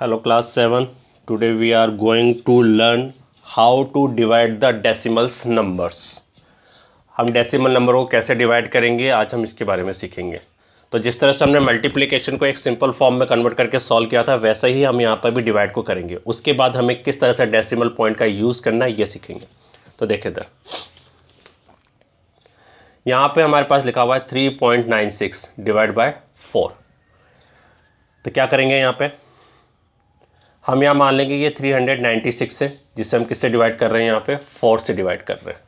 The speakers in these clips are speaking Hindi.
Hello class 7. Today we are going to learn how to divide the decimals numbers. हम डेसिमल नंबर को कैसे डिवाइड करेंगे आज हम इसके बारे में सीखेंगे। तो जिस तरह से हमने मल्टीप्लिकेशन को एक सिंपल फॉर्म में कन्वर्ट करके सॉल्व किया था वैसे ही हम यहाँ पर भी डिवाइड को करेंगे। उसके बाद हमें किस तरह से डेसिमल पॉइंट का यूज़ करना है ये सीखेंगे। तो देखिए इधर यहाँ पे हमारे पास लिखा हुआ है 3.96 डिवाइड बाय 4। तो क्या करेंगे यहाँ पे हम यहाँ मान लेंगे ये 396 है जिससे हम किससे डिवाइड कर रहे हैं यहाँ पे 4 से डिवाइड कर रहे हैं।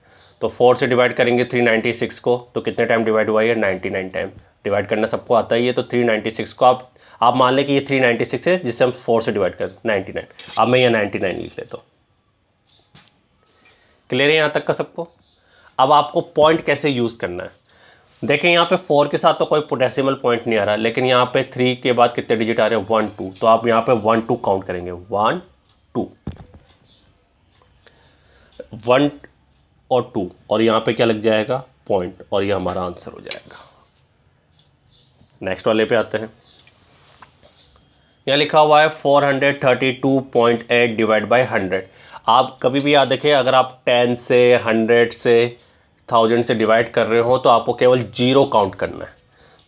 तो 4 से डिवाइड करेंगे 396 को तो कितने टाइम डिवाइड हुआ है 99 टाइम। डिवाइड करना सबको आता ही है तो 396 को आप मान लें कि ये 396 है जिससे हम 4 से डिवाइड कर 99। अब मैं यहाँ 99 लिख लेता हूँ। क्लियर है यहाँ तक का सबको। अब आपको पॉइंट कैसे यूज़ करना है देखें। यहाँ पे 4 के साथ तो कोई डेसिमल पॉइंट नहीं आ रहा लेकिन यहाँ पे 3 के बाद कितने डिजिट आ रहे हैं 1 2। तो आप यहाँ पे 1 2 काउंट करेंगे 1 2 1 और 2 और यहाँ पे क्या लग जाएगा पॉइंट और ये हमारा आंसर हो जाएगा। नेक्स्ट वाले पे आते हैं। यहाँ लिखा हुआ है 432.8 डिवाइड बाय 100। आप कभी भी याद रखें अगर आप 10 से 100 से 1000 से डिवाइड कर रहे हो तो आपको केवल जीरो काउंट करना है।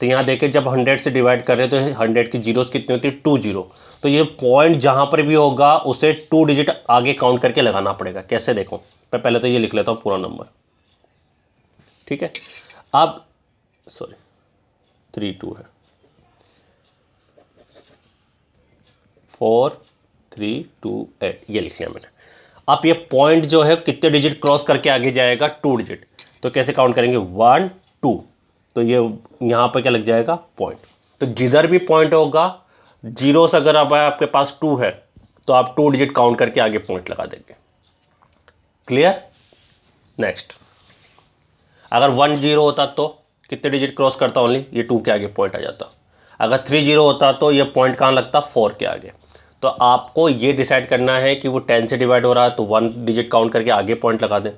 तो यहाँ देखिए जब 100 से डिवाइड कर रहे हो तो 100 की जीरोस कितनी होती है 2 जीरो। तो ये पॉइंट जहाँ पर भी होगा उसे 2 डिजिट आगे काउंट करके लगाना पड़ेगा। कैसे देखो मैं पहले तो ये लिख लेता हूँ पूरा नंबर। ठीक है अब सॉरी 3 2 है 4 3 2 8 ये लिख लिया मैंने। अब ये पॉइंट जो है कितने डिजिट क्रॉस करके आगे जाएगा 2 डिजिट। तो कैसे काउंट करेंगे 1 2। तो ये यहाँ पर क्या लग जाएगा पॉइंट। तो जिधर भी पॉइंट होगा जीरोस अगर अब आपके पास 2 है तो आप 2 डिजिट काउंट करके आगे पॉइंट लगा देंगे। क्लियर। नेक्स्ट अगर 1 0 होता तो कितने डिजिट क्रॉस करता ओनली ये 2 के आगे पॉइंट आ जाता। अगर 3 0 होता तो ये पॉइंट कहाँ लगता 4 के आगे। तो आपको ये डिसाइड करना है कि वो 10 से डिवाइड हो रहा है तो 1 डिजिट काउंट करके आगे पॉइंट लगा दें।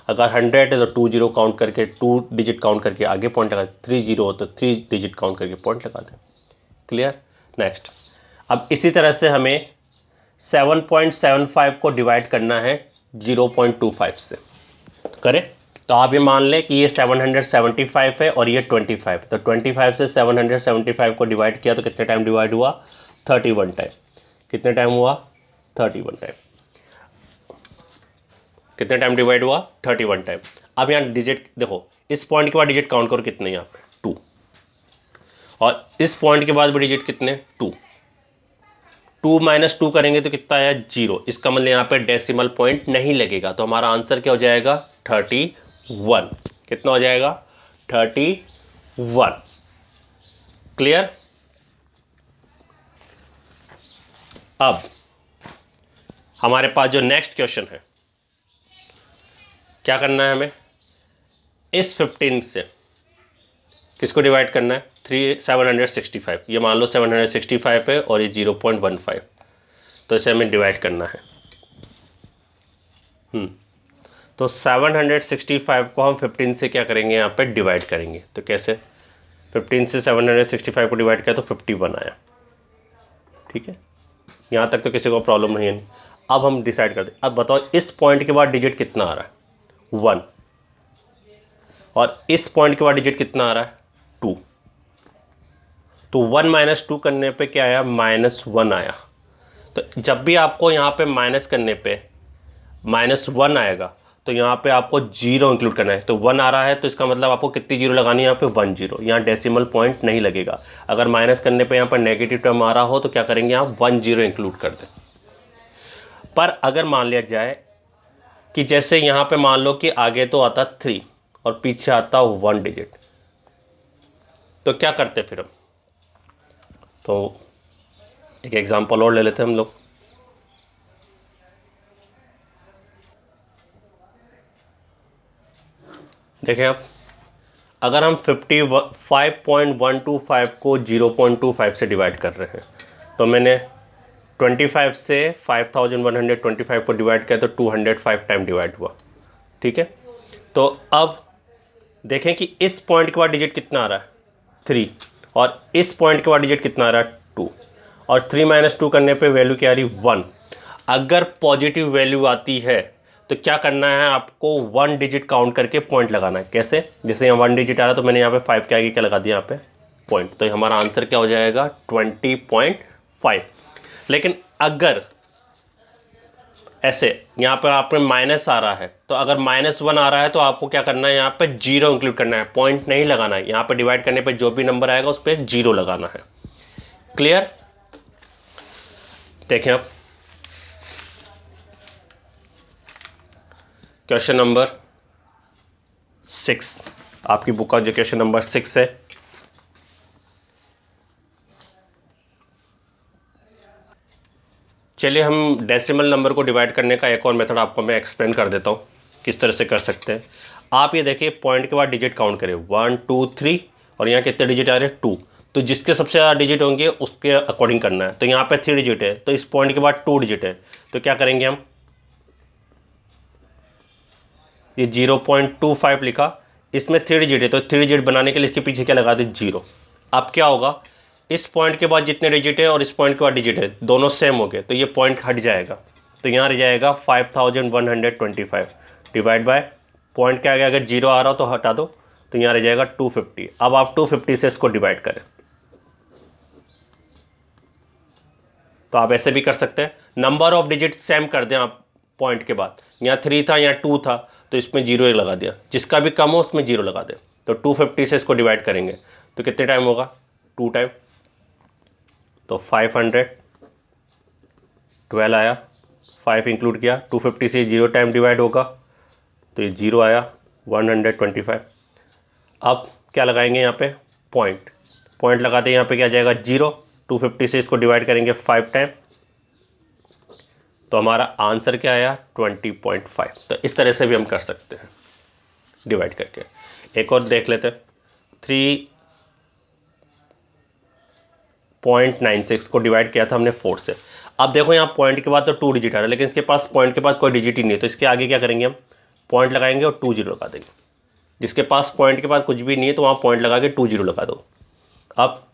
अगर 100 है तो 2 0 काउंट करके 2 डिजिट काउंट करके आगे पॉइंट लगा दें। 3 0 हो तो 3 डिजिट काउंट करके पॉइंट लगा दें। क्लियर। नेक्स्ट अब इसी तरह से हमें 7.75 को डिवाइड करना है 0.25 से। करें तो आप ये मान लें कि ये 775 है और ये 25। तो 25 से 775 को डिवाइड किया तो कितने टाइम डिवाइड हुआ 31 टाइम। कितने टाइम हुआ 31 टाइम। कितने टाइम डिवाइड हुआ 31 टाइम। अब यहाँ डिजिट देखो इस पॉइंट के बाद डिजिट काउंट करो कितने यहाँ पे 2 और इस पॉइंट के बाद भी डिजिट कितने 2 2 माइनस 2 करेंगे तो कितना आया 0। इसका मतलब यहाँ पे डेसिमल पॉइंट नहीं लगेगा तो हमारा आंसर क्या हो जाएगा 31। कितना हो जाएगा 31। क्लियर। अब हमारे पास जो नेक्स्ट क्वेश्चन है क्या करना है हमें इस 15 से किसको डिवाइड करना है 765। ये मान लो 765 है और ये 0.15 तो इसे हमें डिवाइड करना है। तो 765 को हम 15 से क्या करेंगे यहाँ पे डिवाइड करेंगे। तो कैसे 15 से 765 को डिवाइड किया तो 51 आया। ठीक है यहाँ तक तो किसी को प्रॉब्लम नहीं है। अब हम डिसाइड करते अब बताओ इस पॉइंट के बाद डिजिट कितना आ रहा है 1 और इस पॉइंट के बाद डिजिट कितना आ रहा है 2। तो 1 माइनस 2 करने पे क्या आया -1 आया। तो जब भी आपको यहाँ पे माइनस करने पे -1 आएगा तो यहाँ पे आपको 0 इंक्लूड करना है। तो 1 आ रहा है तो इसका मतलब आपको कितनी जीरो लगानी है यहाँ पे 1 0। यहाँ डेसिमल पॉइंट नहीं लगेगा। अगर माइनस करने पे यहाँ पर नेगेटिव टर्म आ रहा हो तो क्या करेंगे आप 1 0 इंक्लूड कर दें। पर अगर मान लिया जाए कि जैसे यहाँ पे मान लो कि आगे तो आता 3 और पीछे आता 1 डिजिट तो क्या करते फिर हम। तो एक एग्जांपल और ले लेते हैं हम लोग। देखें आप अगर हम 5.125 को 0.25 से डिवाइड कर रहे हैं तो मैंने 25 से 5125 को डिवाइड किया तो 205 टाइम डिवाइड हुआ। ठीक है तो अब देखें कि इस पॉइंट के बाद डिजिट कितना आ रहा है 3 और इस पॉइंट के बाद डिजिट कितना आ रहा है 2 और 3 माइनस 2 करने पे वैल्यू क्या आ रही 1। अगर पॉजिटिव वैल्यू आती है तो क्या करना है आपको, 1 डिजिट काउंट करके पॉइंट लगाना है। कैसे, जैसे यहाँ 1 डिजिट आ रहा तो मैंने यहाँ पे 5 के आगे क्या लगा दिया यहाँ पे पॉइंट, तो हमारा आंसर क्या हो जाएगा 20.5। लेकिन अगर ऐसे यहाँ पर आप में माइनस आ रहा है, तो अगर -1 आ रहा है तो आपको क्या करना है, यहाँ पे 0 इंक्लूड करना है, पॉइंट नहीं लगाना है। यहाँ पे डिवाइड करने पे जो भी नंबर आएगा उस पर 0 लगाना है। क्लियर? देखें अब क्वेश्चन नंबर 6, आपकी बुक का जो क्वेश्चन नंबर 6 है। चलिए हम डेसिमल नंबर को डिवाइड करने का एक और मेथड आपको मैं एक्सप्लेन कर देता हूँ किस तरह से कर सकते हैं। आप ये देखिए पॉइंट के बाद डिजिट काउंट करें 1 2 3 और यहाँ कितने डिजिट आ रहे हैं 2, तो जिसके सबसे ज़्यादा डिजिट होंगे उसके अकॉर्डिंग करना है। तो यहाँ पे 3 डिजिट है तो इस पॉइंट के बाद 2 डिजिट है, तो क्या करेंगे हम, ये 0.25 लिखा, इसमें 3 डिजिट है तो 3 डिजिट बनाने के लिए इसके पीछे क्या लगा दे 0। अब क्या होगा, इस पॉइंट के बाद जितने डिजिट है और इस पॉइंट के बाद डिजिट है दोनों सेम हो गए, तो ये पॉइंट हट जाएगा, तो यहाँ रह जाएगा 5125 डिवाइड बाय पॉइंट के आगे अगर 0 आ रहा हो तो हटा दो, तो यहाँ रह जाएगा 250। अब आप 250 से इसको डिवाइड करें, तो आप ऐसे भी कर सकते हैं, नंबर ऑफ डिजिट सेम कर दें आप पॉइंट के बाद, यहाँ 3 था यहाँ 2 था तो इसमें 0 लगा दिया, जिसका भी कम हो उसमें 0 लगा दें। तो 250 से इसको डिवाइड करेंगे तो कितने टाइम होगा, 2 टाइम, तो 512 आया, 5 इंक्लूड किया, 250 से 0 टाइम डिवाइड होगा तो ये 0 आया 125। अब क्या लगाएंगे यहाँ पे पॉइंट लगाते हैं, यहाँ पे क्या जाएगा 0, 250 से इसको डिवाइड करेंगे 5 टाइम, तो हमारा आंसर क्या आया 20.5। तो इस तरह से भी हम कर सकते हैं डिवाइड करके। एक और देख लेते हैं, 3.96 को डिवाइड किया था हमने 4 से। अब देखो यहाँ पॉइंट के बाद तो 2 डिजिट आ रहा है, लेकिन इसके पास पॉइंट के बाद कोई डिजिट ही नहीं है, तो इसके आगे क्या करेंगे हम, पॉइंट लगाएंगे और 2 0 लगा देंगे। जिसके पास पॉइंट के बाद कुछ भी नहीं है तो वहाँ पॉइंट लगा के 2 0 लगा दो। अब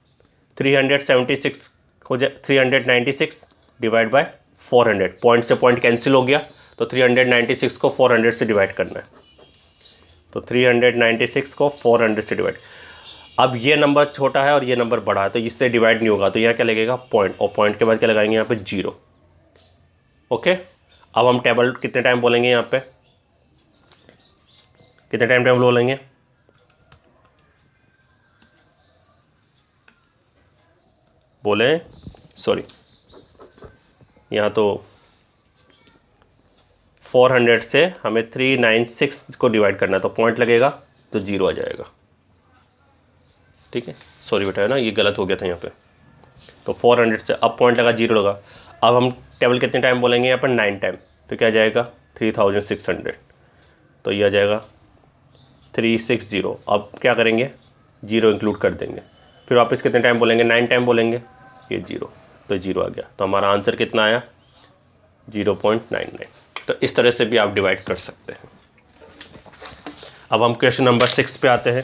376 हो जाए, 396 डिवाइड बाय 400, पॉइंट से पॉइंट कैंसिल हो गया, तो 396 को 400 से डिवाइड करना है, तो 396 को 400 से डिवाइड। अब ये नंबर छोटा है और ये नंबर बड़ा है तो इससे डिवाइड नहीं होगा, तो यहाँ क्या लगेगा पॉइंट, और पॉइंट के बाद क्या लगाएंगे यहाँ पे 0। ओके, अब हम टेबल कितने टाइम बोलेंगे, यहाँ पे कितने टाइम टेबल बोलेंगे, बोले सॉरी, यहाँ तो 400 से हमें 396 को डिवाइड करना है, तो पॉइंट लगेगा तो 0 आ जाएगा। ठीक है, सॉरी बेटा है ना, ये गलत हो गया था यहाँ पे, तो 400 से अब पॉइंट लगा 0 लगा। अब हम टेबल कितने टाइम बोलेंगे, यहाँ पर 9 टाइम, तो क्या जाएगा 3600, तो ये आ जाएगा 360। अब क्या करेंगे 0 इंक्लूड कर देंगे, फिर वापस कितने टाइम बोलेंगे, 9 टाइम बोलेंगे, ये 0, तो 0 आ गया, तो हमारा आंसर कितना आया 0.99। तो इस तरह से भी आप डिवाइड कर सकते हैं। अब हम क्वेश्चन नंबर 6 पे आते हैं,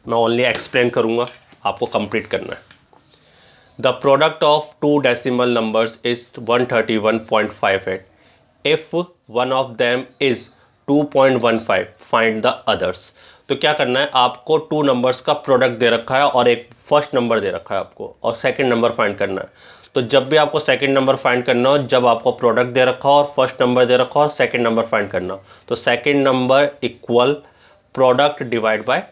मैं ओनली एक्सप्लेन करूंगा, आपको कंप्लीट करना है। The product of 2 decimal numbers is 131.58 if one of them is 2.15 find the others. तो क्या करना है, आपको 2 नंबर्स का प्रोडक्ट दे रखा है और एक फर्स्ट नंबर दे रखा है आपको, और सेकंड नंबर फाइंड करना है। तो जब भी आपको सेकंड नंबर फाइंड करना हो, जब आपको प्रोडक्ट दे रखा हो और फर्स्ट नंबर दे रखा हो और सेकंड नंबर फाइंड करना हो, तो second number equal product divide by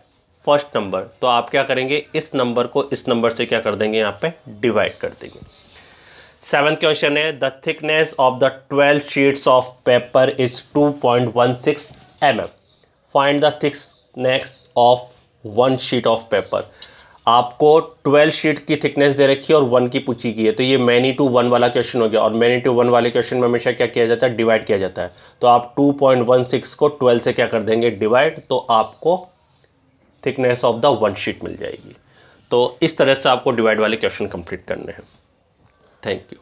first number. तो आप क्या करेंगे, इस नंबर को इस नंबर से क्या कर देंगे, यहाँ पे डिवाइड कर देंगे। 7th क्वेश्चन है, the thickness of the 12 sheets of paper is 2.16 mm। Find the thickness of 1 sheet of paper. आपको 12 शीट की थिकनेस दे रखी है और 1 की पूछी की है, तो ये मैनी टू 1 वाला क्वेश्चन हो गया, और मैनी टू 1 वाले क्वेश्चन में हमेशा क्या किया जाता है, डिवाइड किया जाता है। तो आप 2.16 को 12 से क्या कर देंगे, डिवाइड, तो आपको थिकनेस ऑफ द 1 शीट मिल जाएगी। तो इस तरह से आपको डिवाइड वाले क्वेश्चन कंप्लीट करने हैं। Thank you.